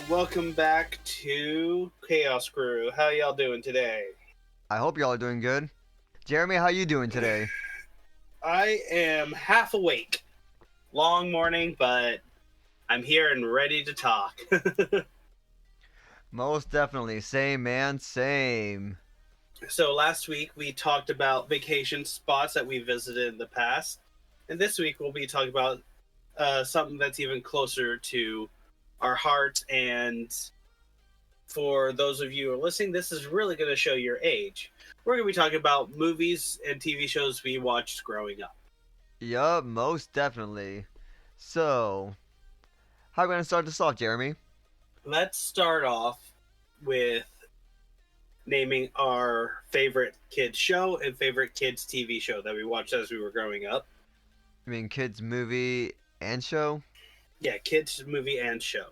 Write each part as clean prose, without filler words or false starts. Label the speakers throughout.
Speaker 1: welcome back to Chaos Crew. How y'all doing today?
Speaker 2: I hope y'all are doing good. Jeremy, how you doing today?
Speaker 1: I am half awake. Long morning, but I'm here and ready to talk.
Speaker 2: Most definitely. Same, man. Same.
Speaker 1: So last week we talked about vacation spots that we visited in the past, and this week we'll be talking about something that's even closer to our heart. And for those of you who are listening, this is really going to show your age. We're going to be talking about movies and TV shows we watched growing up.
Speaker 2: Yup, most definitely. So, how are we going to start this off, Jeremy?
Speaker 1: Let's start off with naming our favorite kids show and favorite kids TV show that we watched as we were growing up.
Speaker 2: I mean, kids, movie, and show?
Speaker 1: Yeah, kids movie and show.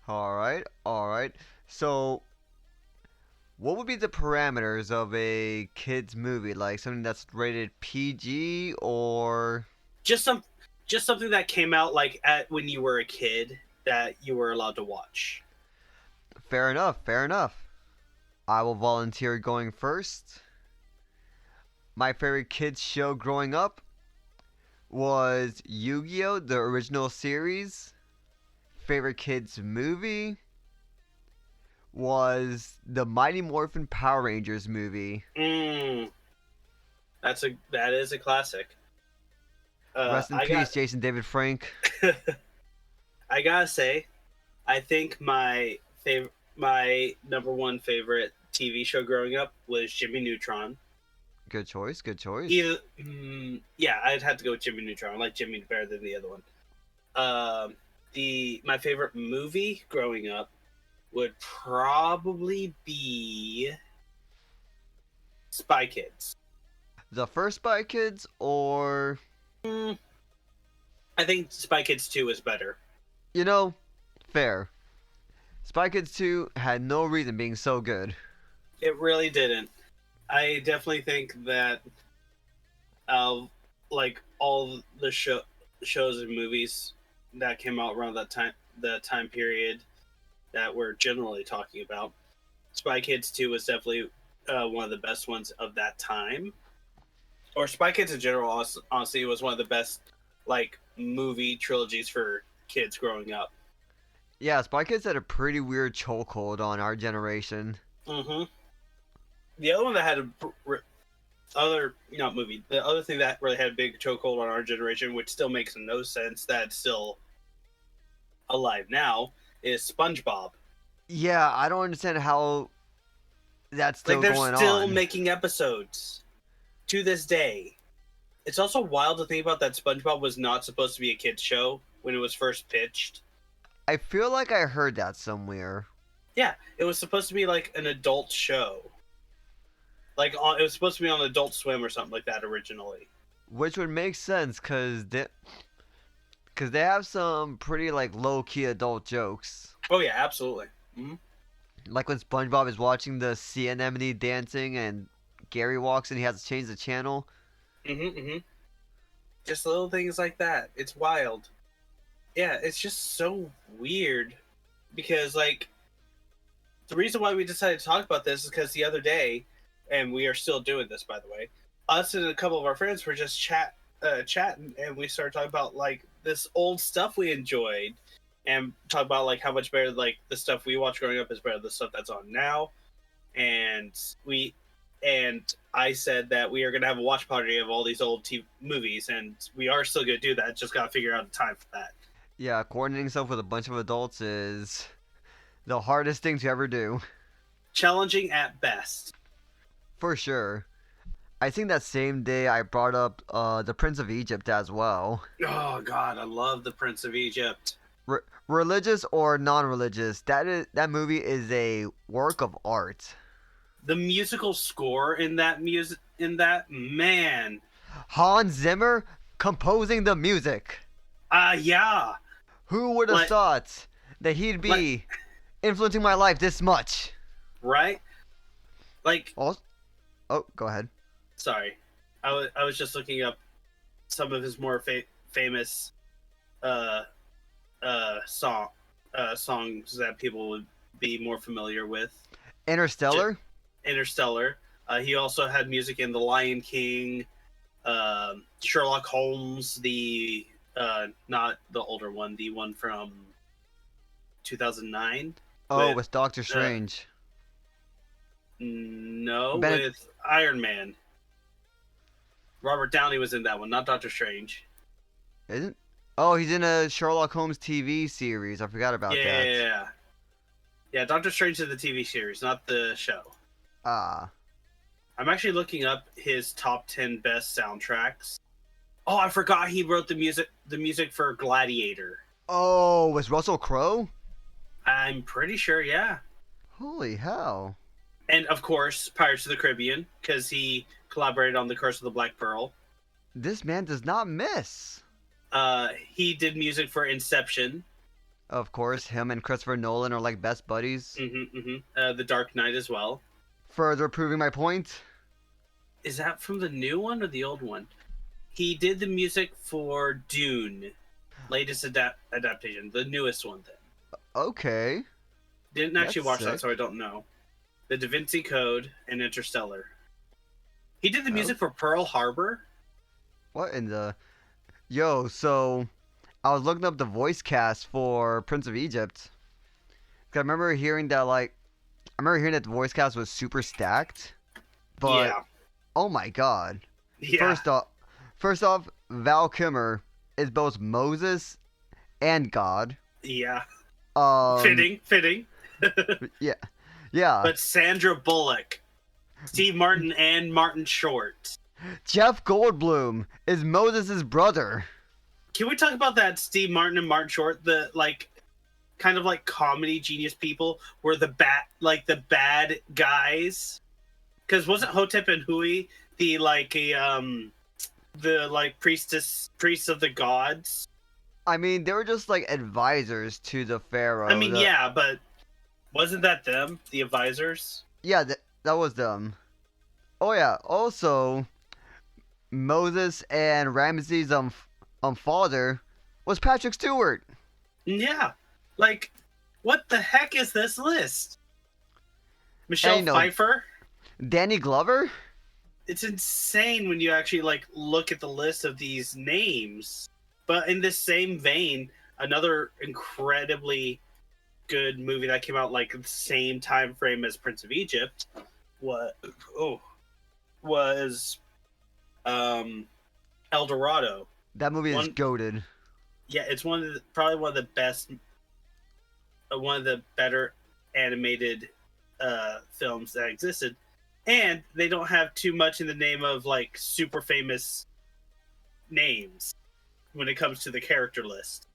Speaker 2: Alright, alright. So, what would be the parameters of a kids movie? Like something that's rated PG or.
Speaker 1: Just some just something that came out like at when you were a kid that you were allowed to watch.
Speaker 2: Fair enough, fair enough. I will volunteer going first. My favorite kids show growing up was Yu-Gi-Oh! The original series. Favorite kids movie was the Mighty Morphin Power Rangers movie.
Speaker 1: That is a classic.
Speaker 2: Rest in peace, Jason David Frank.
Speaker 1: I gotta say, I think my number one favorite TV show growing up was Jimmy Neutron.
Speaker 2: Good choice, good choice.
Speaker 1: Yeah, I'd have to go with Jimmy Neutron. I like Jimmy better than the other one. My favorite movie growing up would probably be Spy Kids.
Speaker 2: The first Spy Kids or.
Speaker 1: I think Spy Kids 2 is better.
Speaker 2: You know, fair. Spy Kids 2 had no reason being so good.
Speaker 1: It really didn't. I definitely think that like all the shows and movies that came out around the time period that we're generally talking about, Spy Kids 2 was definitely one of the best ones of that time. Or Spy Kids in general, honestly, was one of the best like movie trilogies for kids growing up.
Speaker 2: Yeah, Spy Kids had a pretty weird chokehold on our generation.
Speaker 1: Mm-hmm. The other one that had the other thing that really had a big chokehold on our generation, which still makes no sense, that's still alive now, is SpongeBob.
Speaker 2: Yeah, I don't understand how that's still going on.
Speaker 1: They're still making episodes to this day. It's also wild to think about that SpongeBob was not supposed to be a kid's show when it was first pitched.
Speaker 2: I feel like I heard that somewhere.
Speaker 1: Yeah, it was supposed to be like an adult show. Like it was supposed to be on Adult Swim or something like that originally.
Speaker 2: Which would make sense because they have some pretty like low key adult jokes.
Speaker 1: Oh yeah, absolutely. Mm-hmm.
Speaker 2: Like when SpongeBob is watching the sea anemone dancing and Gary walks and he has to change the channel.
Speaker 1: Just little things like that. It's wild. Yeah, it's just so weird because like the reason why we decided to talk about this is because the other day, and we are still doing this by the way, us and a couple of our friends were just chatting, and we started talking about like this old stuff we enjoyed, and talk about like how much better like the stuff we watched growing up is better than the stuff that's on now, and I said that we are going to have a watch party of all these old movies, and we are still going to do that. Just got to figure out a time for that.
Speaker 2: Yeah, coordinating stuff with a bunch of adults is the hardest thing to ever do.
Speaker 1: Challenging at best.
Speaker 2: For sure. I think that same day I brought up The Prince of Egypt as well.
Speaker 1: Oh God, I love The Prince of Egypt.
Speaker 2: Religious or non-religious, that movie is a work of art.
Speaker 1: The musical score in that man.
Speaker 2: Hans Zimmer composing the music.
Speaker 1: Yeah.
Speaker 2: Who would have thought that he'd be influencing my life this much?
Speaker 1: Right? Like.
Speaker 2: Oh, go ahead.
Speaker 1: Sorry, I was just looking up some of his more famous songs that people would be more familiar with.
Speaker 2: Interstellar.
Speaker 1: Interstellar. He also had music in The Lion King, Sherlock Holmes, the not the older one, the one from 2009.
Speaker 2: Oh, with Doctor Strange.
Speaker 1: No,
Speaker 2: Benedict-
Speaker 1: with Iron Man. Robert Downey was in that one, not Doctor Strange.
Speaker 2: Isn't? Oh, he's in a Sherlock Holmes TV series. I forgot about that.
Speaker 1: Yeah, Doctor Strange is the TV series, not the show.
Speaker 2: Ah.
Speaker 1: I'm actually looking up his top 10 best soundtracks. Oh, I forgot he wrote the music for Gladiator.
Speaker 2: Oh, was Russell Crowe?
Speaker 1: I'm pretty sure, yeah.
Speaker 2: Holy hell.
Speaker 1: And of course, Pirates of the Caribbean, because he collaborated on The Curse of the Black Pearl.
Speaker 2: This man does not miss.
Speaker 1: He did music for Inception.
Speaker 2: Of course, him and Christopher Nolan are like best buddies.
Speaker 1: The Dark Knight as well.
Speaker 2: Further proving my point.
Speaker 1: Is that from the new one or the old one? He did the music for Dune, latest adaptation, the newest one then.
Speaker 2: Okay.
Speaker 1: Didn't actually watch
Speaker 2: sick.
Speaker 1: that, so I don't know. The Da Vinci Code and Interstellar. He did the music for Pearl Harbor.
Speaker 2: What in the... Yo, so... I was looking up the voice cast for Prince of Egypt. 'Cause I remember hearing that, the voice cast was super stacked. But,
Speaker 1: Yeah.
Speaker 2: oh my god.
Speaker 1: Yeah.
Speaker 2: First off, Val Kilmer is both Moses and God.
Speaker 1: Yeah.
Speaker 2: Um,
Speaker 1: Fitting.
Speaker 2: Yeah. Yeah.
Speaker 1: But Sandra Bullock, Steve Martin, and Martin Short.
Speaker 2: Jeff Goldblum is Moses' brother.
Speaker 1: Can we talk about that Steve Martin and Martin Short, the kind of like comedy genius people were the bad guys? Because wasn't Hotep and Hui the priests of the gods?
Speaker 2: I mean, they were just like advisors to the pharaoh.
Speaker 1: I mean, yeah, but wasn't that them, the advisors?
Speaker 2: Yeah, that was them. Oh yeah. Also, Moses and Ramses' father was Patrick Stewart.
Speaker 1: Yeah. Like, what the heck is this list? Michelle
Speaker 2: No.
Speaker 1: Pfeiffer?
Speaker 2: Danny Glover?
Speaker 1: It's insane when you actually look at the list of these names. But in this same vein, another incredibly good movie that came out the same time frame as Prince of Egypt was El Dorado.
Speaker 2: That movie is goated.
Speaker 1: Yeah, it's probably one of the best, one of the better animated films that existed, and they don't have too much in the name of super famous names when it comes to the character list.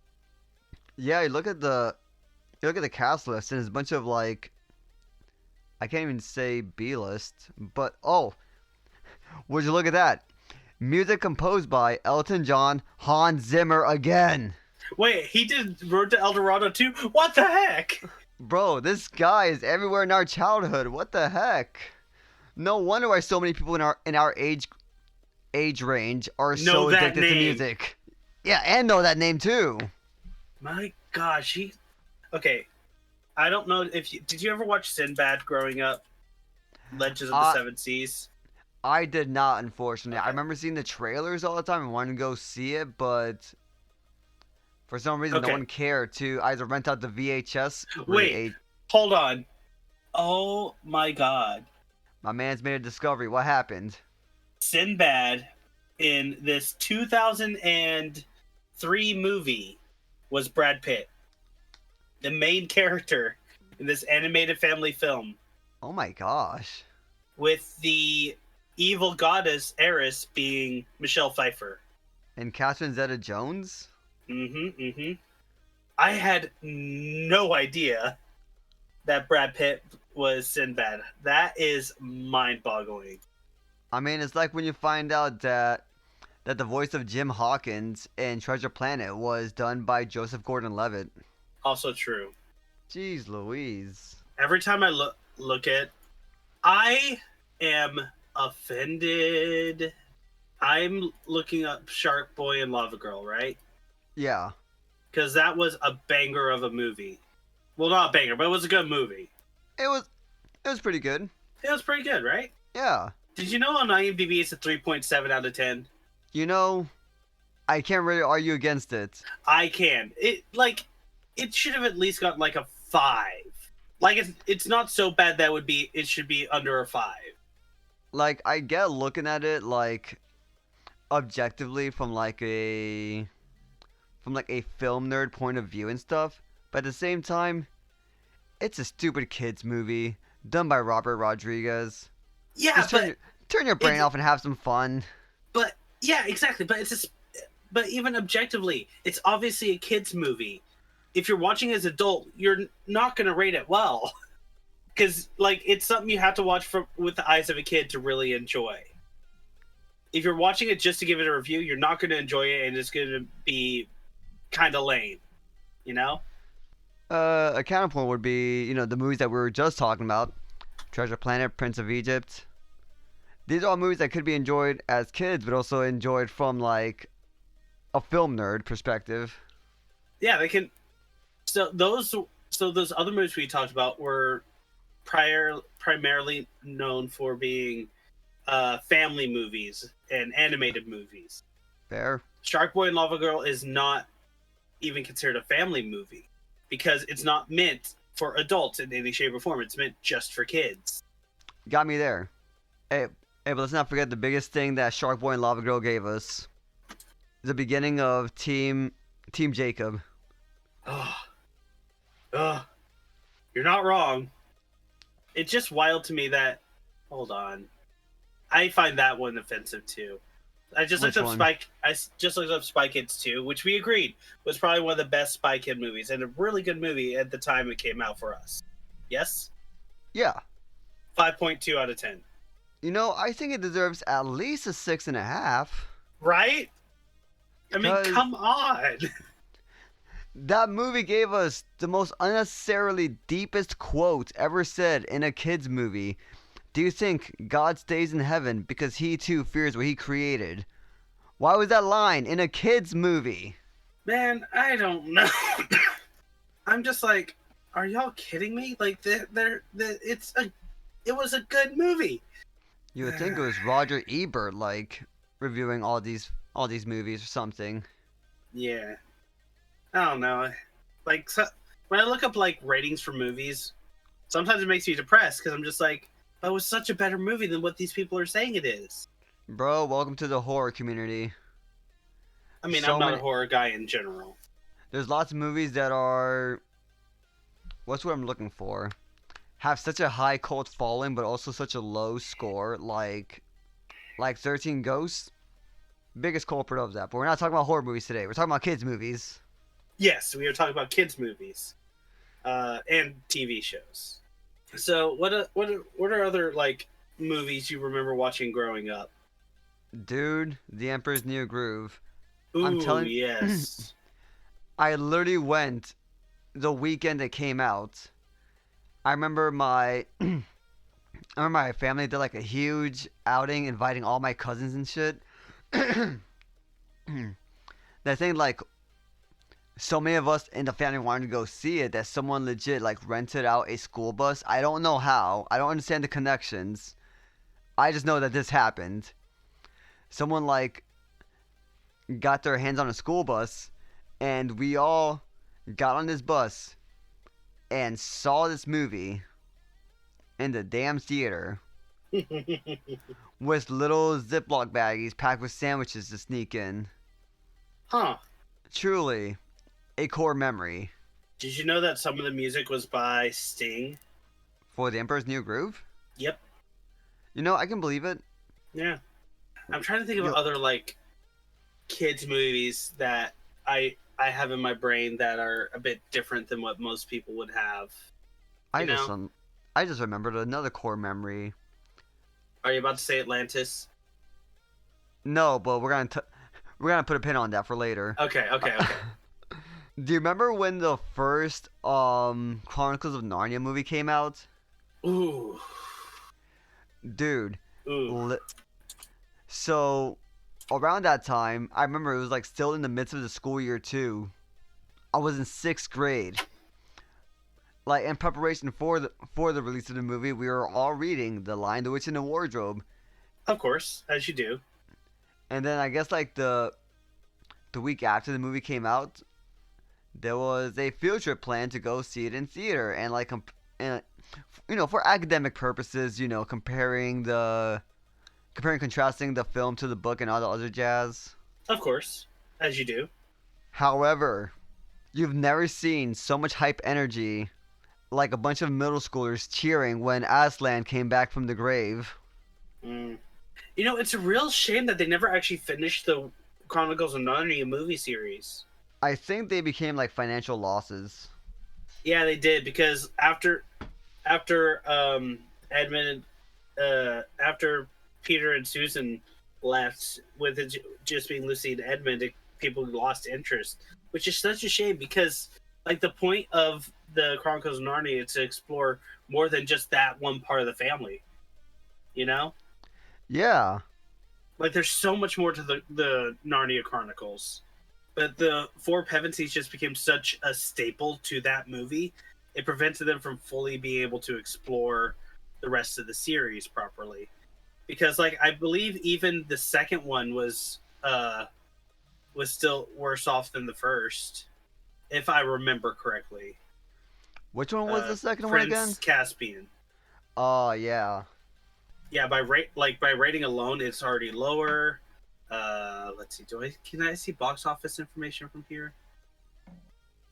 Speaker 2: Yeah, you look at the cast list, and there's a bunch of I can't even say B-list, but would you look at that? Music composed by Elton John, Hans Zimmer again.
Speaker 1: Wait, he did Road to El Dorado too? What the heck?
Speaker 2: Bro, this guy is everywhere in our childhood. What the heck? No wonder why so many people in our age range are so addicted to music. Yeah, and know that name too.
Speaker 1: My gosh, okay. I don't know if did you ever watch Sinbad growing up? Legends of the Seven Seas.
Speaker 2: I did not, unfortunately.
Speaker 1: Okay.
Speaker 2: I remember seeing the trailers all the time and wanting to go see it, but for some reason no one cared to either rent out the VHS.
Speaker 1: Wait, hold on. Oh my god.
Speaker 2: My man's made a discovery. What happened?
Speaker 1: Sinbad in this 2003 movie was Brad Pitt, the main character in this animated family film.
Speaker 2: Oh my gosh.
Speaker 1: With the evil goddess Eris being Michelle Pfeiffer.
Speaker 2: And Catherine Zeta-Jones?
Speaker 1: I had no idea that Brad Pitt was Sinbad. That is mind-boggling.
Speaker 2: I mean, it's like when you find out that the voice of Jim Hawkins in Treasure Planet was done by Joseph Gordon-Levitt.
Speaker 1: Also true.
Speaker 2: Jeez Louise.
Speaker 1: Every time I look at, I am offended. I'm looking up Shark Boy and Lava Girl, right?
Speaker 2: Yeah.
Speaker 1: Because that was a banger of a movie. Well, not a banger, but it was a good movie.
Speaker 2: It was pretty good.
Speaker 1: It was pretty good, right?
Speaker 2: Yeah.
Speaker 1: Did you know on IMDb it's a 3.7 out of 10?
Speaker 2: You know, I can't really argue against it.
Speaker 1: I can. It should have at least got like a 5. Like it's not so bad that it should be under a 5.
Speaker 2: Like, I get looking at it like objectively from like a film nerd point of view and stuff, but at the same time, it's a stupid kids movie done by Robert Rodriguez.
Speaker 1: Yeah,
Speaker 2: Just turn your brain off and have some fun.
Speaker 1: But yeah, exactly. But even objectively, it's obviously a kids movie. If you're watching as an adult, you're not going to rate it well, because like it's something you have to watch with the eyes of a kid to really enjoy. If you're watching it just to give it a review, you're not going to enjoy it, and it's going to be kind of lame, you know?
Speaker 2: A counterpoint would be, the movies that we were just talking about. Treasure Planet, Prince of Egypt. These are all movies that could be enjoyed as kids, but also enjoyed from, like, a film nerd perspective.
Speaker 1: Yeah, they can... So those other movies we talked about were primarily known for being family movies and animated movies.
Speaker 2: Fair.
Speaker 1: Shark Boy and Lava Girl is not even considered a family movie because it's not meant for adults in any shape or form. It's meant just for kids.
Speaker 2: Got me there. Hey, but let's not forget the biggest thing that Shark Boy and Lava Girl gave us. The beginning of Team Jacob.
Speaker 1: You're not wrong. It's just wild to me that... Hold on. I find that one offensive too. I just looked up Spy Kids 2, which we agreed was probably one of the best Spy Kid movies and a really good movie at the time it came out for us. Yes?
Speaker 2: Yeah.
Speaker 1: 5.2 out of 10.
Speaker 2: I think it deserves at least a 6.5.
Speaker 1: Right? I mean, come on.
Speaker 2: That movie gave us the most unnecessarily deepest quote ever said in a kid's movie. Do you think God stays in heaven because he too fears what he created? Why was that line in a kid's movie?
Speaker 1: Man, I don't know. I'm just like, are y'all kidding me? Like, it was a good movie.
Speaker 2: You would think it was Roger Ebert, like, reviewing all these movies or something.
Speaker 1: Yeah. I don't know. Like, when I look up, like, ratings for movies, sometimes it makes me depressed, because I'm just like, that was such a better movie than what these people are saying it is.
Speaker 2: Bro, welcome to the horror community.
Speaker 1: I mean, I'm not a horror guy in general.
Speaker 2: There's lots of movies that are... What's what I'm looking for? Have such a high cult following, but also such a low score, like 13 Ghosts. Biggest culprit of that. But we're not talking about horror movies today. We're talking about kids' movies.
Speaker 1: Yes, we are talking about kids' movies. And TV shows. So, what are other, like, movies you remember watching growing up?
Speaker 2: Dude, The Emperor's New Groove.
Speaker 1: Ooh, yes.
Speaker 2: I literally went the weekend it came out. I remember my family did, like, a huge outing inviting all my cousins and shit. That thing, like, so many of us in the family wanted to go see it that someone legit, like, rented out a school bus. I don't know how. I don't understand the connections. I just know that this happened. Someone, like, got their hands on a school bus, and we all got on this bus and saw this movie in the damn theater with little Ziploc baggies packed with sandwiches to sneak in.
Speaker 1: Huh.
Speaker 2: Truly a core memory.
Speaker 1: Did you know that some of the music was by Sting?
Speaker 2: For The Emperor's New Groove?
Speaker 1: Yep.
Speaker 2: I can believe it.
Speaker 1: Yeah. I'm trying to think of other, like, kids' movies that I have in my brain that are a bit different than what most people would have.
Speaker 2: I just remembered another core memory.
Speaker 1: Are you about to say Atlantis?
Speaker 2: No, but we're gonna put a pin on that for later.
Speaker 1: Okay.
Speaker 2: Do you remember when the first Chronicles of Narnia movie came out?
Speaker 1: Ooh.
Speaker 2: Dude.
Speaker 1: Ooh.
Speaker 2: So, around that time, I remember it was, like, still in the midst of the school year too. I was in 6th grade. like in preparation for the release of the movie, we were all reading The Lion, the Witch, and the Wardrobe,
Speaker 1: Of course, as you do.
Speaker 2: and then I guess like the week after the movie came out, there was a field trip planned to go see it in theater, and like and, for academic purposes, comparing contrasting the film to the book and all the other jazz.
Speaker 1: Of course, as you do.
Speaker 2: However, you've never seen so much hype energy, like a bunch of middle schoolers cheering when Aslan came back from the grave.
Speaker 1: Mm. It's a real shame that they never actually finished the Chronicles of Narnia movie series.
Speaker 2: I think they became like financial losses.
Speaker 1: Yeah, they did, because after Edmund, after Peter and Susan left, with it just being Lucy and Edmund, people lost interest, which is such a shame, because like the point of the Chronicles of Narnia is to explore more than just that one part of the family.
Speaker 2: Yeah.
Speaker 1: Like there's so much more to the Narnia Chronicles, but the Four Pevensies just became such a staple to that movie. It prevented them from fully being able to explore the rest of the series properly, because like I believe even the second one was still worse off than the first, if I remember correctly.
Speaker 2: Which one was the second
Speaker 1: Prince
Speaker 2: one again?
Speaker 1: Caspian.
Speaker 2: Oh yeah.
Speaker 1: Yeah, by rating alone, it's already lower. Let's see. Can I see box office information from here?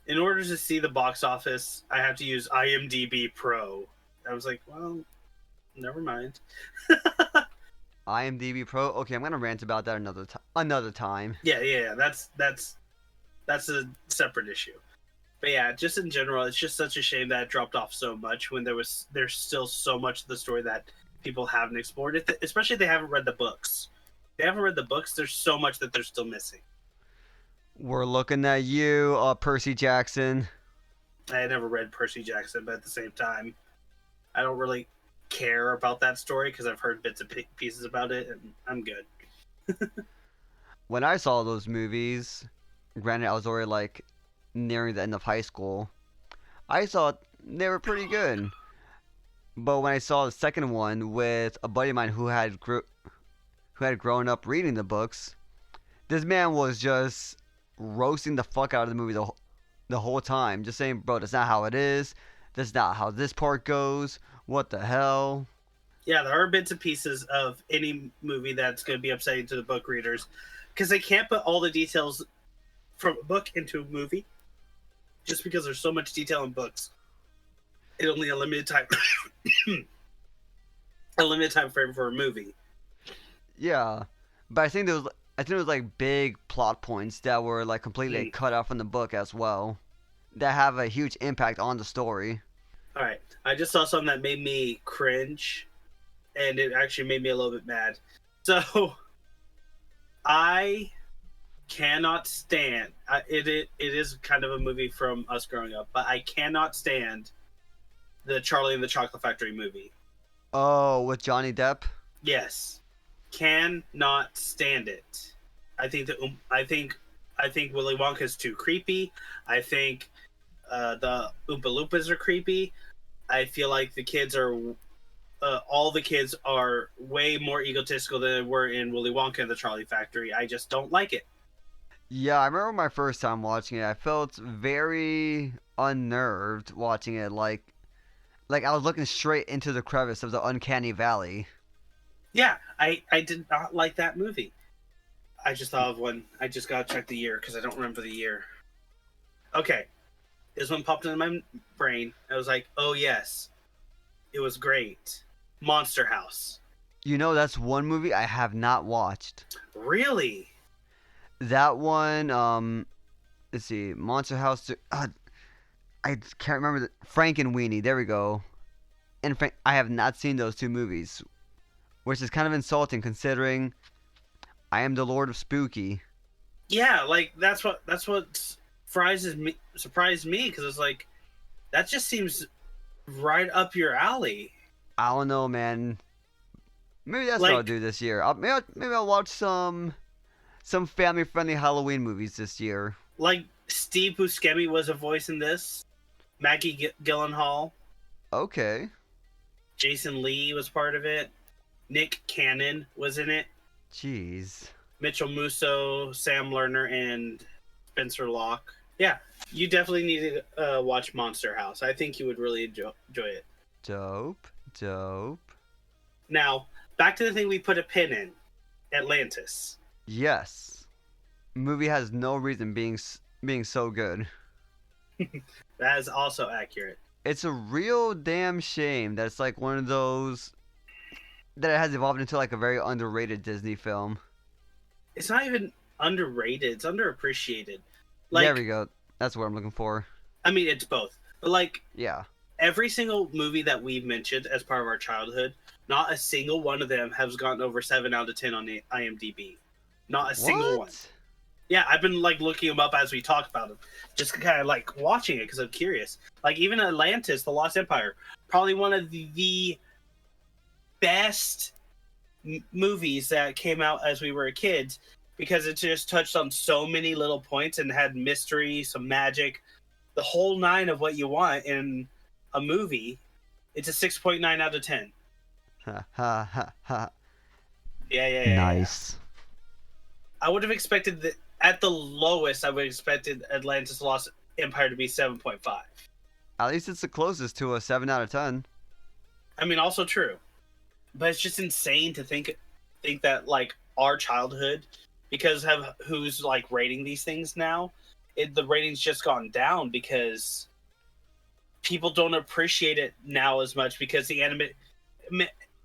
Speaker 1: In order to see the box office, I have to use IMDb Pro. I was like, well, never mind.
Speaker 2: IMDb Pro. Okay, I'm gonna rant about that another time.
Speaker 1: Yeah. That's a separate issue. But yeah, just in general, it's just such a shame that it dropped off so much when there's still so much of the story that people haven't explored it, especially if they haven't read the books. If they haven't read the books, there's so much that they're still missing.
Speaker 2: We're looking at you, Percy Jackson.
Speaker 1: I had never read Percy Jackson, but at the same time, I don't really care about that story because I've heard bits and pieces about it, and I'm good.
Speaker 2: When I saw those movies, granted I was already like nearing the end of high school, I thought they were pretty good. But when I saw the second one with a buddy of mine who had grown up reading the books, this man was just roasting the fuck out of the movie the whole time, just saying, "Bro, that's not how it is. That's not how this part goes. What the hell?"
Speaker 1: Yeah, there are bits and pieces of any movie that's going to be upsetting to the book readers because they can't put all the details from a book into a movie just because there's so much detail in books. It only a limited time frame for a movie.
Speaker 2: Yeah, but I think it was like big plot points that were like completely cut out from the book as well, that have a huge impact on the story.
Speaker 1: All right, I just saw something that made me cringe, and it actually made me a little bit mad. So, I cannot stand. It is kind of a movie from us growing up, but I cannot stand the Charlie and the Chocolate Factory movie.
Speaker 2: Oh, with Johnny Depp?
Speaker 1: Yes. Cannot stand it. I think Willy Wonka's too creepy. I think the Oompa Loompas are creepy. I feel like all the kids are way more egotistical than they were in Willy Wonka and the Charlie Factory. I just don't like it.
Speaker 2: Yeah, I remember my first time watching it. I felt very unnerved watching it, like I was looking straight into the crevice of the uncanny valley.
Speaker 1: Yeah, I did not like that movie. I just thought of one. I just gotta check the year because I don't remember the year. Okay. This one popped into my brain. I was like, oh yes. It was great. Monster House.
Speaker 2: That's one movie I have not watched.
Speaker 1: Really?
Speaker 2: That one, let's see, Monster House. I can't remember Frank and Weenie. There we go. And I have not seen those two movies, which is kind of insulting considering I am the Lord of Spooky.
Speaker 1: Yeah, like that's what surprised me because it's like that just seems right up your alley.
Speaker 2: I don't know, man. Maybe that's what I'll do this year. Maybe I'll watch some family-friendly Halloween movies this year.
Speaker 1: Like Steve Buscemi was a voice in this. Maggie Gyllenhaal,
Speaker 2: Okay.
Speaker 1: Jason Lee was part of it. Nick Cannon was in it.
Speaker 2: Jeez.
Speaker 1: Mitchell Musso, Sam Lerner, and Spencer Locke. Yeah, you definitely need to watch Monster House. I think you would really enjoy it.
Speaker 2: Dope. Dope.
Speaker 1: Now, back to the thing we put a pin in, Atlantis.
Speaker 2: Yes. Movie has no reason being so good.
Speaker 1: That is also accurate.
Speaker 2: It's a real damn shame that it's like one of those that it has evolved into like a very underrated Disney film.
Speaker 1: It's not even underrated. It's underappreciated.
Speaker 2: There we go. That's what I'm looking for.
Speaker 1: I mean, it's both. But like,
Speaker 2: Yeah.
Speaker 1: every single movie that we've mentioned as part of our childhood, not a single one of them has gotten over 7 out of 10 on the IMDb. Not a single one. Yeah, I've been like looking them up as we talk about them, just kind of like watching it because I'm curious. Like even Atlantis, The Lost Empire, probably one of the best movies that came out as we were kids because it just touched on so many little points and had mystery, some magic, the whole nine of what you want in a movie. It's a 6.9 out of 10.
Speaker 2: Ha ha ha ha.
Speaker 1: Yeah.
Speaker 2: Nice.
Speaker 1: I would have expected that at the lowest. I would have expected Atlantis: Lost Empire to be 7.5.
Speaker 2: At least it's the closest to a 7 out of 10.
Speaker 1: I mean, also true, but it's just insane to think that like our childhood, because of who's like rating these things now, the rating's just gone down because people don't appreciate it now as much because the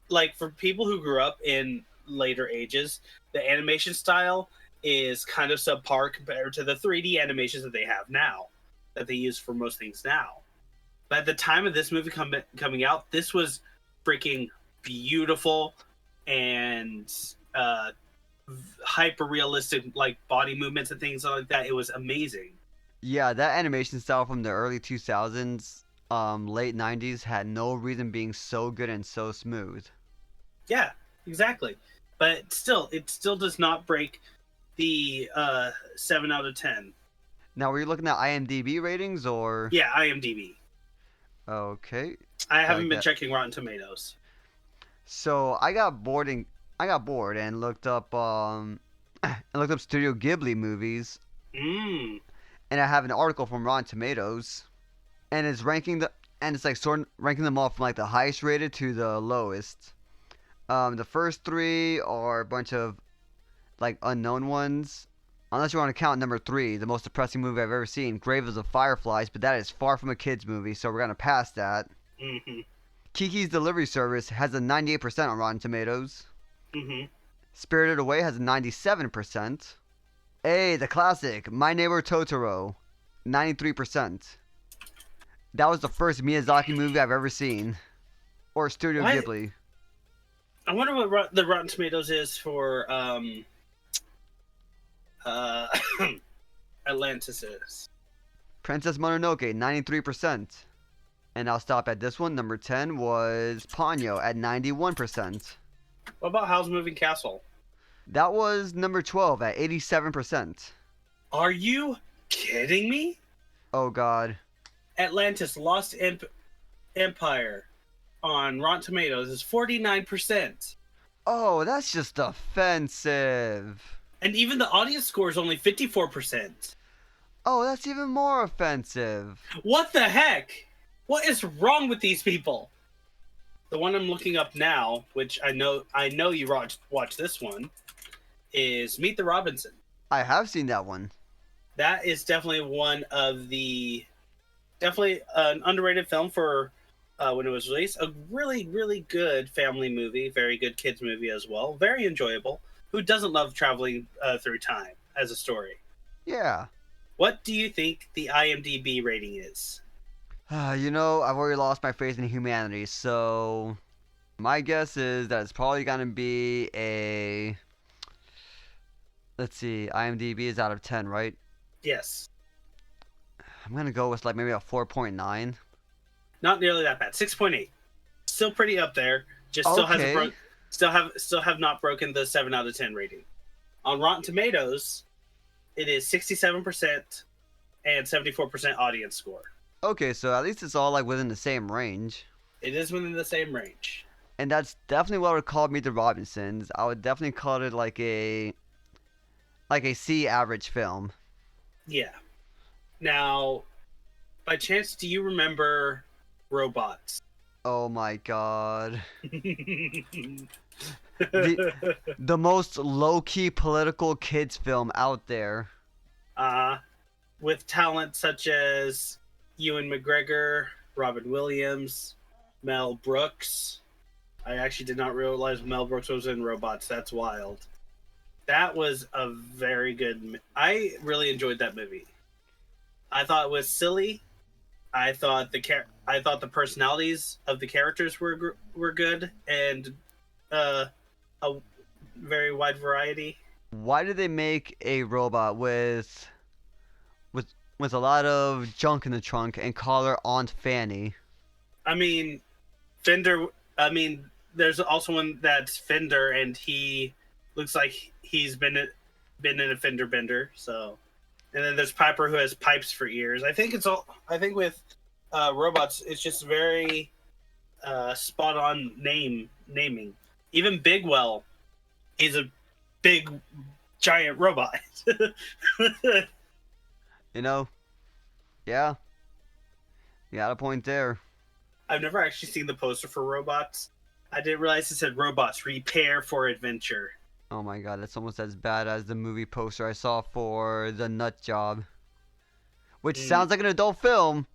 Speaker 1: like for people who grew up in later ages, the animation style is kind of subpar compared to the 3D animations that they have now, that they use for most things now. But at the time of this movie coming out, this was freaking beautiful and hyper realistic, like body movements and things like that. It was amazing.
Speaker 2: Yeah, that animation style from the early 2000s, late 90s had no reason being so good and so smooth.
Speaker 1: Yeah, exactly. But it still does not break the 7 out of 10.
Speaker 2: Now, were you looking at IMDb ratings or?
Speaker 1: Yeah, IMDb.
Speaker 2: Okay.
Speaker 1: I haven't been checking Rotten Tomatoes.
Speaker 2: So I got bored and looked up Studio Ghibli movies. And I have an article from Rotten Tomatoes, and it's ranking ranking them all from like the highest rated to the lowest. The first three are a bunch of like unknown ones, unless you want to count number 3, the most depressing movie I've ever seen, Grave of the Fireflies, but that is far from a kids movie, so we're gonna pass that. Kiki's Delivery Service has a 98% on Rotten Tomatoes. Spirited Away has a 97%. The classic My Neighbor Totoro, 93%. That was the first Miyazaki movie I've ever seen, or Studio Ghibli.
Speaker 1: I wonder what the Rotten Tomatoes is for Atlantis is.
Speaker 2: Princess Mononoke, 93%. And I'll stop at this one. Number 10 was Ponyo at 91%.
Speaker 1: What about Howl's Moving Castle?
Speaker 2: That was number 12 at 87%.
Speaker 1: Are you kidding me?
Speaker 2: Oh, God.
Speaker 1: Atlantis Lost Empire on Rotten Tomatoes is 49%.
Speaker 2: Oh, that's just offensive.
Speaker 1: And even the audience score is only 54%.
Speaker 2: Oh, that's even more offensive.
Speaker 1: What the heck? What is wrong with these people? The one I'm looking up now, which I know you watch this one, is Meet the Robinson.
Speaker 2: I have seen that one.
Speaker 1: That is definitely definitely an underrated film for when it was released. A really, really good family movie, very good kids movie as well. Very enjoyable. Who doesn't love traveling through time as a story?
Speaker 2: Yeah.
Speaker 1: What do you think the IMDb rating is?
Speaker 2: I've already lost my faith in humanity, so my guess is that it's probably going to be a... Let's see, IMDb is out of 10, right?
Speaker 1: Yes.
Speaker 2: I'm going to go with like maybe a 4.9.
Speaker 1: Not nearly that bad. 6.8. Still pretty up there. Just still hasn't still have not broken the 7 out of 10 rating. On Rotten Tomatoes, it is 67% and 74% audience score.
Speaker 2: Okay, so at least it's all like within the same range.
Speaker 1: It is within the same range.
Speaker 2: And that's definitely what I would call Meet the Robinsons. I would definitely call it like a C average film.
Speaker 1: Yeah. Now, by chance, do you remember Robots?
Speaker 2: Oh my god. The most low-key political kids film out there.
Speaker 1: uh, with talent such as Ewan McGregor, Robin Williams, Mel Brooks. I actually did not realize Mel Brooks was in Robots. That's wild. That was a very good. I really enjoyed that movie. I thought it was silly. I thought the personalities of the characters were good and a very wide variety.
Speaker 2: Why did they make a robot with with a lot of junk in the trunk and call her Aunt Fanny?
Speaker 1: I mean, Fender. I mean, there's also one that's Fender, and he looks like he's been in a fender bender. So, and then there's Piper who has pipes for ears. I think it's all. I think with robots, it's just very spot on naming. Even Bigwell is a big giant robot.
Speaker 2: You know? Yeah. You got a point there.
Speaker 1: I've never actually seen the poster for Robots. I didn't realize it said Robots Prepare for Adventure.
Speaker 2: Oh my god, that's almost as bad as the movie poster I saw for The Nut Job. Which sounds like an adult film,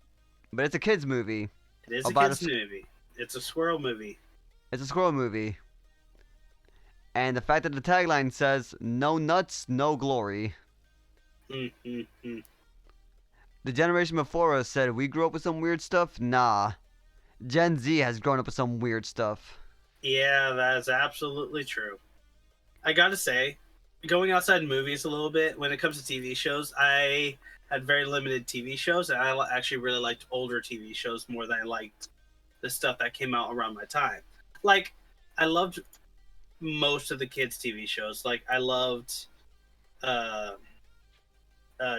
Speaker 2: but it's a kid's movie.
Speaker 1: It is a kid's movie. It's a squirrel movie.
Speaker 2: It's a squirrel movie. And the fact that the tagline says, "No nuts, no glory."
Speaker 1: Mm-hmm.
Speaker 2: The generation before us said, "We grew up with some weird stuff." Nah. Gen Z has grown up with some weird stuff.
Speaker 1: Yeah, that is absolutely true. I gotta say, going outside movies a little bit, when it comes to TV shows, I had very limited TV shows, and I actually really liked older TV shows more than I liked the stuff that came out around my time. Like, I loved most of the kids' TV shows. Like, I loved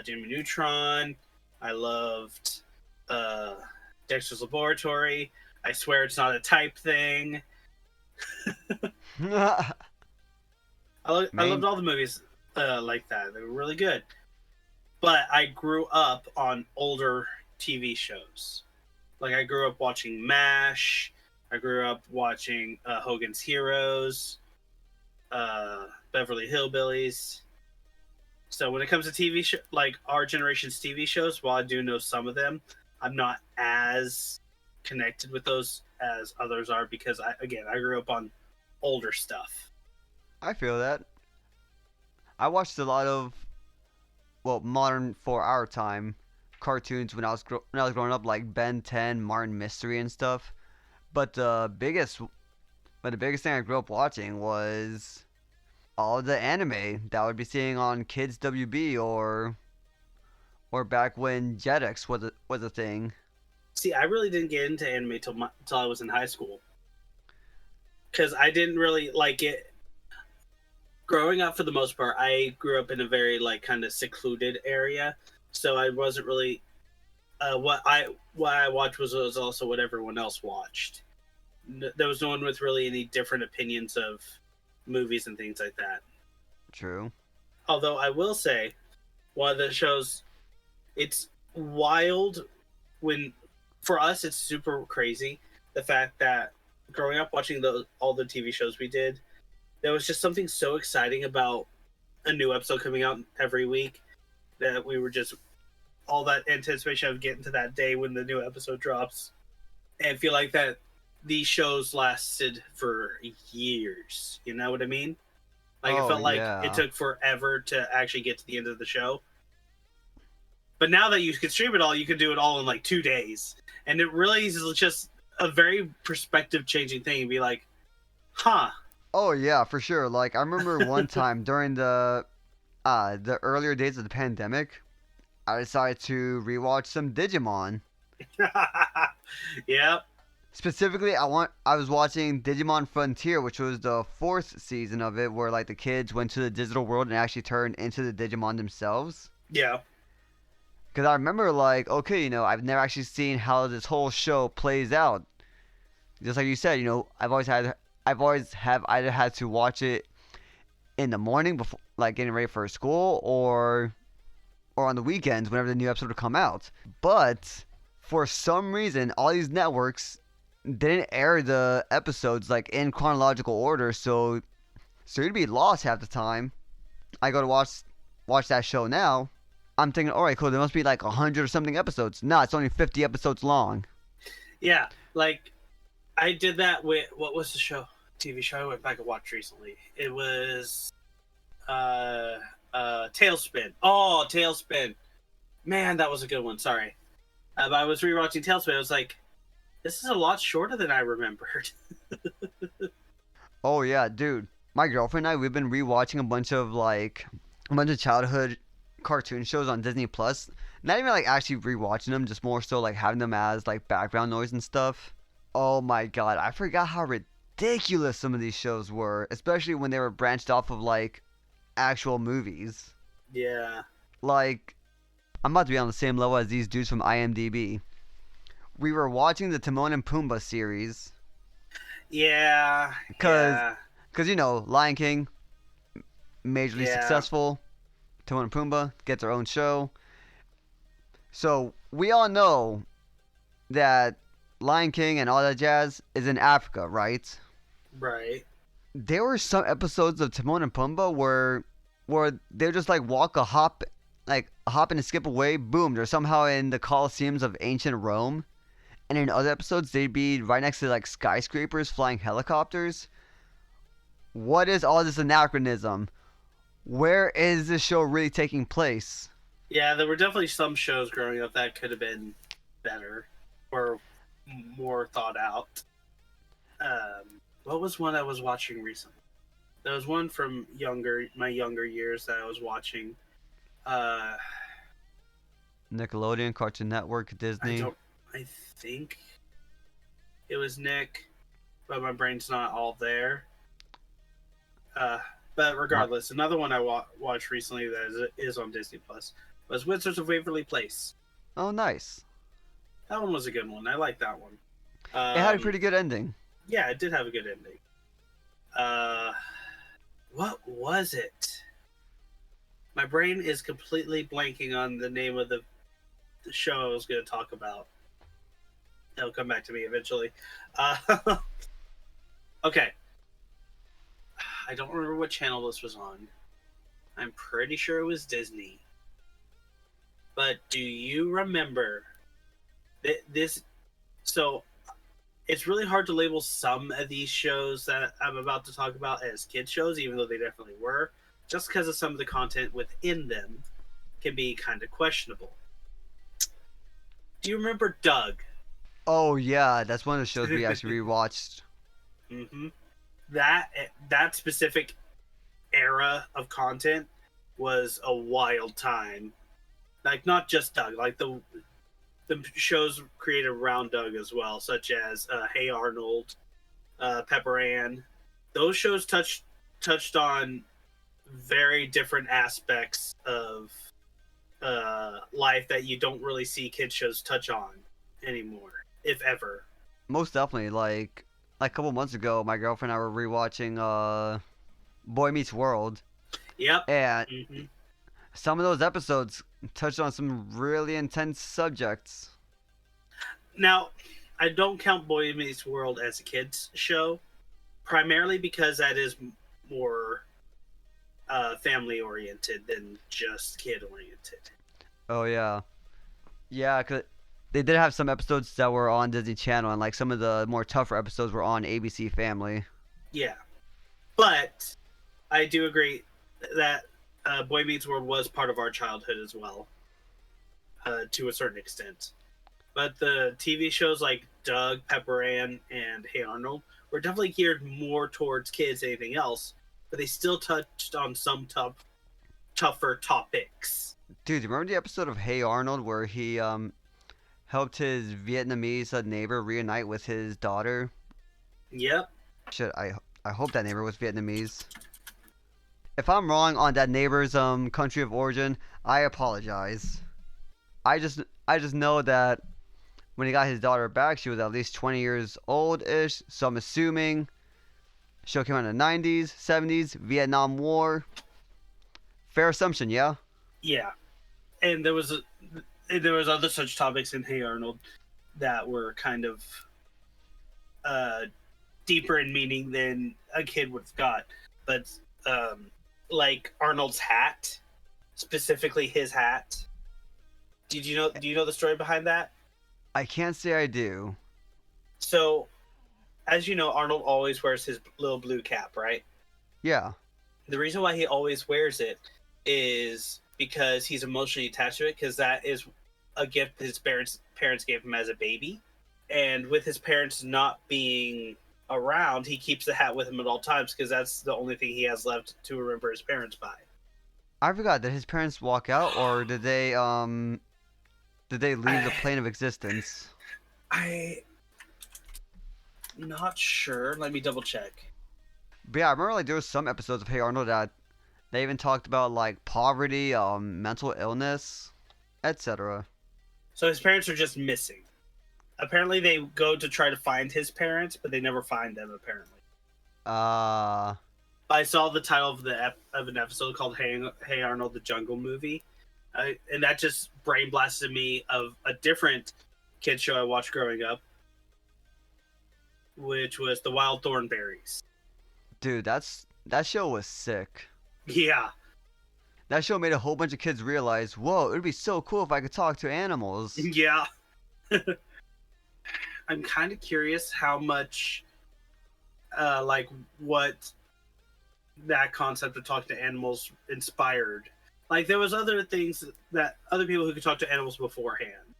Speaker 1: Jimmy Neutron. I loved Dexter's Laboratory. I swear it's not a type thing. I loved all the movies like that. They were really good. But I grew up on older TV shows. Like, I grew up watching MASH. I grew up watching Hogan's Heroes, Beverly Hillbillies. So when it comes to TV show, like our generation's TV shows, while I do know some of them, I'm not as connected with those as others are because I grew up on older stuff.
Speaker 2: I feel that. I watched a lot of, well, modern for our time cartoons when I was growing up, like Ben 10, Martin Mystery, and stuff. But the biggest thing I grew up watching was all of the anime that I would be seeing on Kids WB or back when Jetix was a thing.
Speaker 1: See, I really didn't get into anime till I was in high school because I didn't really like it. Growing up, for the most part, I grew up in a very like kind of secluded area, so I wasn't really what I watched was also what everyone else watched. There was no one with really any different opinions of movies and things like that.
Speaker 2: True.
Speaker 1: Although I will say, one of the shows, it's wild when, for us, it's super crazy. The fact that growing up watching all the TV shows we did, there was just something so exciting about a new episode coming out every week that we were just all that anticipation of getting to that day when the new episode drops. And I feel like that these shows lasted for years. You know what I mean? Like, it felt like it took forever to actually get to the end of the show. But now that you can stream it all, you can do it all in like 2 days. And it really is just a very perspective changing thing and be like, huh.
Speaker 2: Oh yeah, for sure. Like I remember one time during the earlier days of the pandemic, I decided to rewatch some Digimon.
Speaker 1: Yep.
Speaker 2: Specifically, I was watching Digimon Frontier, which was the 4th season of it, where like the kids went to the digital world and actually turned into the Digimon themselves.
Speaker 1: Yeah.
Speaker 2: Because I remember, like, okay, I've never actually seen how this whole show plays out. Just like you said, I've always have either had to watch it in the morning before, like, getting ready for school, or on the weekends whenever the new episode would come out. But for some reason, all these networks didn't air the episodes like in chronological order, so you'd be lost half the time. I go to watch that show now. I'm thinking, all right, cool. There must be like 100 or something episodes. No, it's only 50 episodes long.
Speaker 1: Yeah, like I did that with what was the show? TV show I went back and watched recently. It was Tailspin. Oh, Tailspin. Man, that was a good one. Sorry. I was rewatching Tailspin. I was like, this is a lot shorter than I remembered.
Speaker 2: Oh yeah, dude. My girlfriend and I, we've been rewatching a bunch of childhood cartoon shows on Disney Plus. Not even like actually rewatching them, just more so like having them as like background noise and stuff. Oh my god, I forgot how ridiculous some of these shows were, especially when they were branched off of like actual movies.
Speaker 1: Yeah.
Speaker 2: Like, I'm about to be on the same level as these dudes from IMDb. We were watching the Timon and Pumbaa series.
Speaker 1: Yeah.
Speaker 2: Cause Lion King, majorly successful. Timon and Pumbaa gets their own show. So we all know that Lion King and all that jazz is in Africa, right?
Speaker 1: Right.
Speaker 2: There were some episodes of Timon and Pumbaa where they just like walk a hop and a skip away, boom, they're somehow in the Colosseums of ancient Rome. And in other episodes they'd be right next to like skyscrapers flying helicopters. What is all this anachronism? Where is this show really taking place?
Speaker 1: Yeah, there were definitely some shows growing up that could have been better or more thought out. What was one I was watching recently? There was one from my younger years that I was watching.
Speaker 2: Nickelodeon, Cartoon Network, Disney.
Speaker 1: I think it was Nick, but my brain's not all there. But regardless, another one I watched recently that is on Disney Plus was Wizards of Waverly Place.
Speaker 2: Oh, nice.
Speaker 1: That one was a good one. I like that one.
Speaker 2: It had a pretty good ending.
Speaker 1: Yeah, it did have a good ending. What was it? My brain is completely blanking on the name of the show I was going to talk about. It'll come back to me eventually. Okay. I don't remember what channel this was on. I'm pretty sure it was Disney. But do you remember this? So it's really hard to label some of these shows that I'm about to talk about as kid shows, even though they definitely were, just because of some of the content within them can be kind of questionable. Do you remember Doug?
Speaker 2: Oh yeah, that's one of the shows we actually rewatched.
Speaker 1: Mm-hmm. That specific era of content was a wild time. Like, not just Doug, like the shows created around Doug as well, such as Hey Arnold, Pepper Ann. Those shows touched on very different aspects of life that you don't really see kids shows touch on anymore, if ever.
Speaker 2: Most definitely. Like a couple months ago, my girlfriend and I were rewatching Boy Meets World.
Speaker 1: Yep.
Speaker 2: And some of those episodes touched on some really intense subjects.
Speaker 1: Now, I don't count Boy Meets World as a kids show, primarily because that is more family oriented than just kid oriented.
Speaker 2: Oh yeah, yeah. 'Cause they did have some episodes that were on Disney Channel, and like some of the more tougher episodes were on ABC Family.
Speaker 1: Yeah, but I do agree that Boy Meets World was part of our childhood as well, to a certain extent. But the TV shows like Doug, Pepper Ann, and Hey Arnold were definitely geared more towards kids than anything else, but they still touched on some tougher topics.
Speaker 2: Dude, do you remember the episode of Hey Arnold where he helped his Vietnamese neighbor reunite with his daughter?
Speaker 1: Yep.
Speaker 2: Shit, I hope that neighbor was Vietnamese. If I'm wrong on that neighbor's country of origin, I apologize. I just know that when he got his daughter back, she was at least 20 years old-ish. So I'm assuming show came out in the 90s, 70s, Vietnam War. Fair assumption, yeah?
Speaker 1: Yeah, and there was other such topics in Hey Arnold that were kind of deeper in meaning than a kid would have got, but like Arnold's hat, specifically his hat. Do you know the story behind that?
Speaker 2: I can't say I do.
Speaker 1: So, as you know, Arnold always wears his little blue cap, right?
Speaker 2: Yeah.
Speaker 1: The reason why he always wears it is because he's emotionally attached to it, because that is a gift his parents gave him as a baby. And with his parents not being around, he keeps the hat with him at all times because that's the only thing he has left to remember his parents by.
Speaker 2: I forgot, did his parents walk out, or did they leave the plane of existence?
Speaker 1: I'm not sure. Let me double check.
Speaker 2: But yeah, I remember like there was some episodes of Hey Arnold that they even talked about like poverty, mental illness, etc.
Speaker 1: So his parents are just missing. Apparently they go to try to find his parents, but they never find them, apparently. I saw the title of an episode called Hey Arnold, the Jungle Movie. And that just brain blasted me of a different kid show I watched growing up, which was The Wild Thornberrys.
Speaker 2: Dude, that show was sick.
Speaker 1: Yeah.
Speaker 2: That show made a whole bunch of kids realize, whoa, it would be so cool if I could talk to animals.
Speaker 1: Yeah. I'm kind of curious how much, like, what that concept of talking to animals inspired. Like, there was other things that other people who could talk to animals beforehand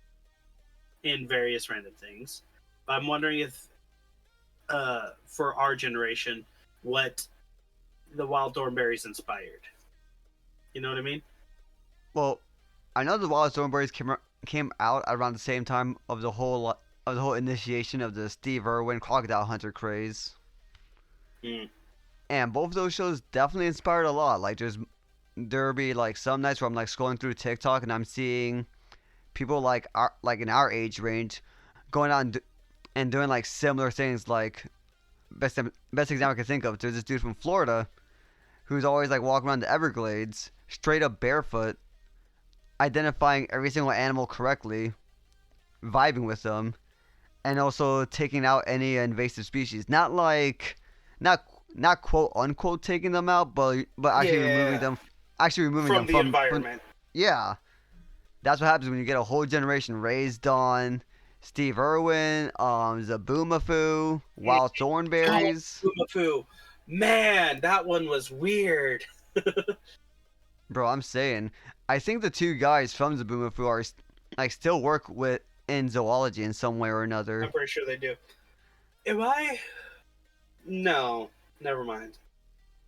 Speaker 1: in various random things. But I'm wondering if, for our generation, what the Wild Thornberrys inspired. You know what I mean?
Speaker 2: Well, I know the Wild Thornberrys came out around the same time of the whole initiation of the Steve Irwin crocodile hunter craze.
Speaker 1: Mm.
Speaker 2: And both of those shows definitely inspired a lot. Like there'll be like some nights where I'm like scrolling through TikTok and I'm seeing people like in our age range going out and doing like similar things. Like best example I can think of, there's this dude from Florida who's always like walking around the Everglades straight up barefoot, identifying every single animal correctly, vibing with them, and also taking out any invasive species. Not quote unquote taking them out, but actually removing them
Speaker 1: from the environment.
Speaker 2: Yeah, that's what happens when you get a whole generation raised on Steve Irwin, Zaboomafoo, Wild Thornberrys.
Speaker 1: Zaboomafoo, man, that one was weird.
Speaker 2: Bro, I'm saying, I think the two guys from Zaboomafoo are like still work in zoology in some way or another.
Speaker 1: I'm pretty sure they do. Am I? No, never mind.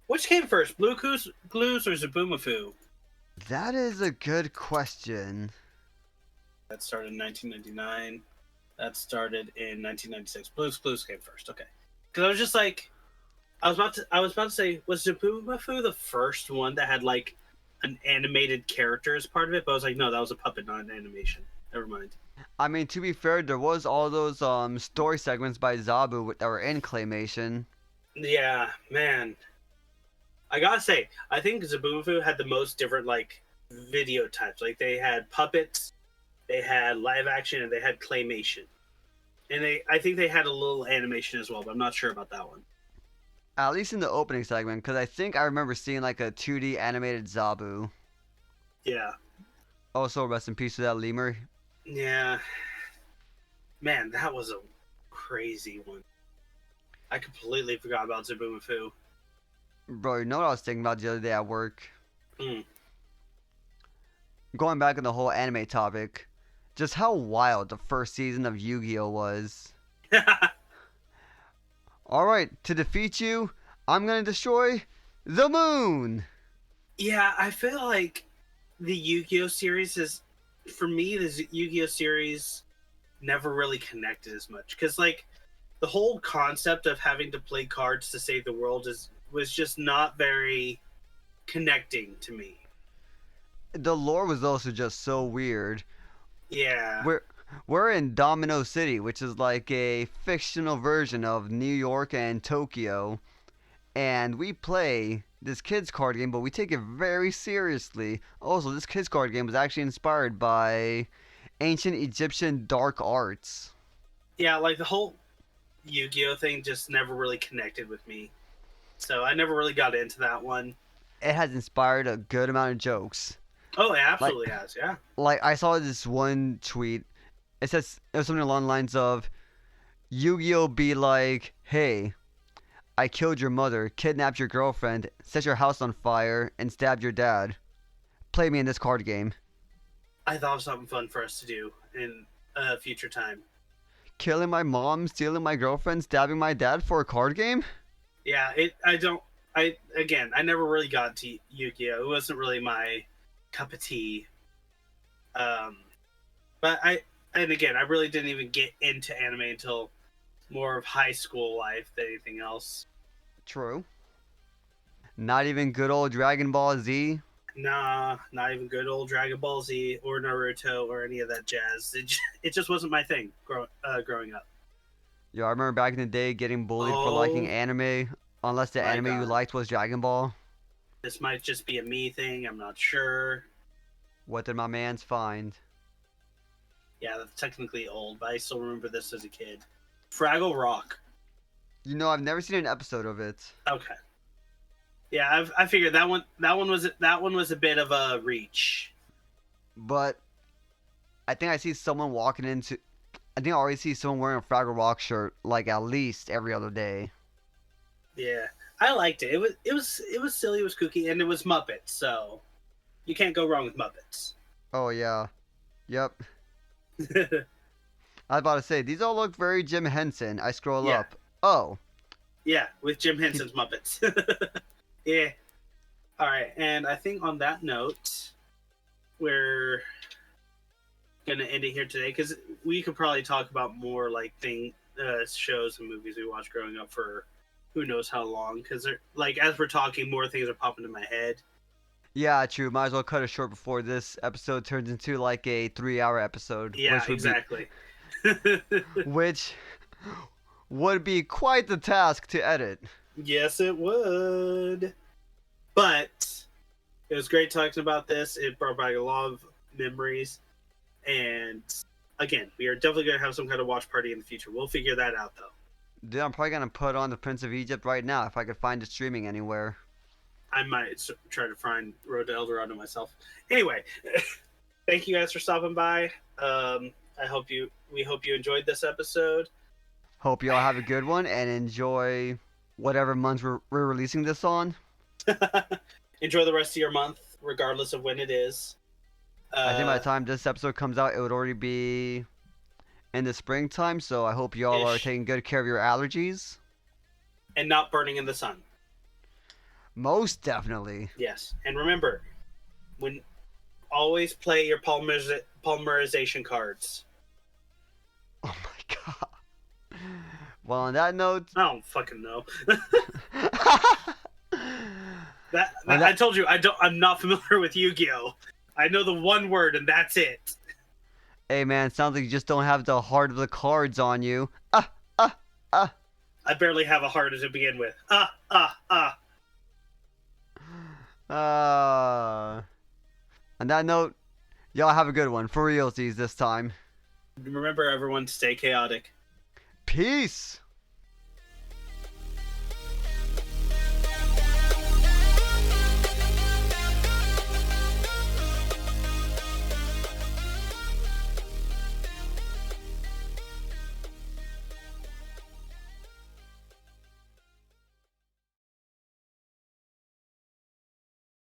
Speaker 1: Which came first, Blue's Clues or Zaboomafoo?
Speaker 2: That is a good question.
Speaker 1: That started in 1999. That started in 1996. Blue's Clues came first. Okay, because I was just like, I was about to say, was Zaboomafoo the first one that had like an animated character as part of it? But I was like, no, that was a puppet, not an animation. Never mind.
Speaker 2: I mean, to be fair, there was all those story segments by Zabu that were in claymation.
Speaker 1: Yeah, man. I gotta say, I think Zaboomafoo had the most different like video types. Like they had puppets, they had live action, and they had claymation. And I think they had a little animation as well, but I'm not sure about that one.
Speaker 2: At least in the opening segment, because I think I remember seeing like a 2D animated Zabu.
Speaker 1: Yeah.
Speaker 2: Also, rest in peace to that lemur.
Speaker 1: Yeah. Man, that was a crazy one. I completely forgot about Zaboomafoo.
Speaker 2: Bro, you know what I was thinking about the other day at work?
Speaker 1: Mm.
Speaker 2: Going back on the whole anime topic, just how wild the first season of Yu-Gi-Oh! Was. Alright, to defeat you, I'm gonna destroy the moon!
Speaker 1: Yeah, I feel like the Yu-Gi-Oh! Series is, for me, the Yu-Gi-Oh! Series never really connected as much. Because, like, the whole concept of having to play cards to save the world was just not very connecting to me.
Speaker 2: The lore was also just so weird.
Speaker 1: Yeah.
Speaker 2: We're we're in Domino City, which is like a fictional version of New York and Tokyo, and we play this kids card game, but we take it very seriously. Also, this kids card game was actually inspired by ancient Egyptian dark arts.
Speaker 1: Yeah, like the whole Yu-Gi-Oh thing just never really connected with me. So I never really got into that one.
Speaker 2: It has inspired a good amount of jokes.
Speaker 1: Oh, it
Speaker 2: Like
Speaker 1: absolutely has, yeah.
Speaker 2: like I saw this one tweet. It was something along the lines of Yu-Gi-Oh be like, "Hey, I killed your mother, kidnapped your girlfriend, set your house on fire, and stabbed your dad. Play me in this card game."
Speaker 1: I thought of something fun for us to do in a future time.
Speaker 2: Killing my mom, stealing my girlfriend, stabbing my dad for a card game?
Speaker 1: Yeah, I never really got to Yu-Gi-Oh. It wasn't really my cup of tea. Um, but and again, I really didn't even get into anime until more of high school life than anything else.
Speaker 2: True. Not even good old Dragon Ball Z?
Speaker 1: Nah, not even good old Dragon Ball Z or Naruto or any of that jazz. It just wasn't my thing growing up.
Speaker 2: Yo, I remember back in the day getting bullied for liking
Speaker 1: Oh
Speaker 2: anime, unless the
Speaker 1: my
Speaker 2: anime you
Speaker 1: god.
Speaker 2: liked was Dragon Ball.
Speaker 1: This might just be a me thing, I'm not sure.
Speaker 2: What did my mans find?
Speaker 1: Yeah, that's technically old, but I still remember this as a kid. Fraggle Rock.
Speaker 2: You know, I've never seen an episode of it.
Speaker 1: Okay. Yeah, I figured that one was a bit of a reach.
Speaker 2: But I think I see someone walking into. I think I always see someone wearing a Fraggle Rock shirt like at least every other day.
Speaker 1: Yeah, I liked it. It was silly, it was kooky, and it was Muppets, so you can't go wrong with Muppets.
Speaker 2: Oh yeah, yep. I was about to say these all look very Jim Henson. I scroll
Speaker 1: Yeah,
Speaker 2: up. Oh,
Speaker 1: yeah, with Jim
Speaker 2: he,
Speaker 1: Henson's Muppets. Yeah. All right, and I think on that note, we're gonna end it here today because we could probably talk about more like shows and movies we watched growing up for who knows how long. Because like as we're talking, more things are popping in my head.
Speaker 2: yeah, true. Might as well cut it short before this episode turns into like a 3-hour episode,
Speaker 1: Yeah, exactly.
Speaker 2: which would be quite the task to edit.
Speaker 1: Yes, it would. But it was great talking about this. It brought back a lot of memories. And again, we are definitely going to have some kind of watch party in the future. We'll figure that out, though.
Speaker 2: Dude, I'm probably gonna put on the Prince of Egypt right now if I could find it streaming anywhere.
Speaker 1: I might try to find Road to El Dorado myself. Anyway, thank you guys for stopping by. We hope you enjoyed this episode.
Speaker 2: Hope you all have a good one and enjoy whatever month we're releasing this on.
Speaker 1: Enjoy the rest of your month, regardless of when it is.
Speaker 2: I think by the time this episode comes out, it would already be in the springtime, so I hope you all are
Speaker 1: Ish.
Speaker 2: taking good care of your allergies.
Speaker 1: And not burning in the sun.
Speaker 2: Most definitely.
Speaker 1: Yes. And remember, when always play your polymerization cards.
Speaker 2: Oh my god. Well, on that note,
Speaker 1: I don't fucking know.
Speaker 2: on
Speaker 1: I
Speaker 2: that,
Speaker 1: told you I'm not familiar with Yu-Gi-Oh. I know the one word and that's it.
Speaker 2: hey man, sounds like you just don't have the heart of the cards on you. Ah, ah, ah.
Speaker 1: I barely have a heart to begin with.
Speaker 2: On that note, y'all have a good one. For realsies this time.
Speaker 1: Remember, everyone, stay chaotic.
Speaker 2: Peace!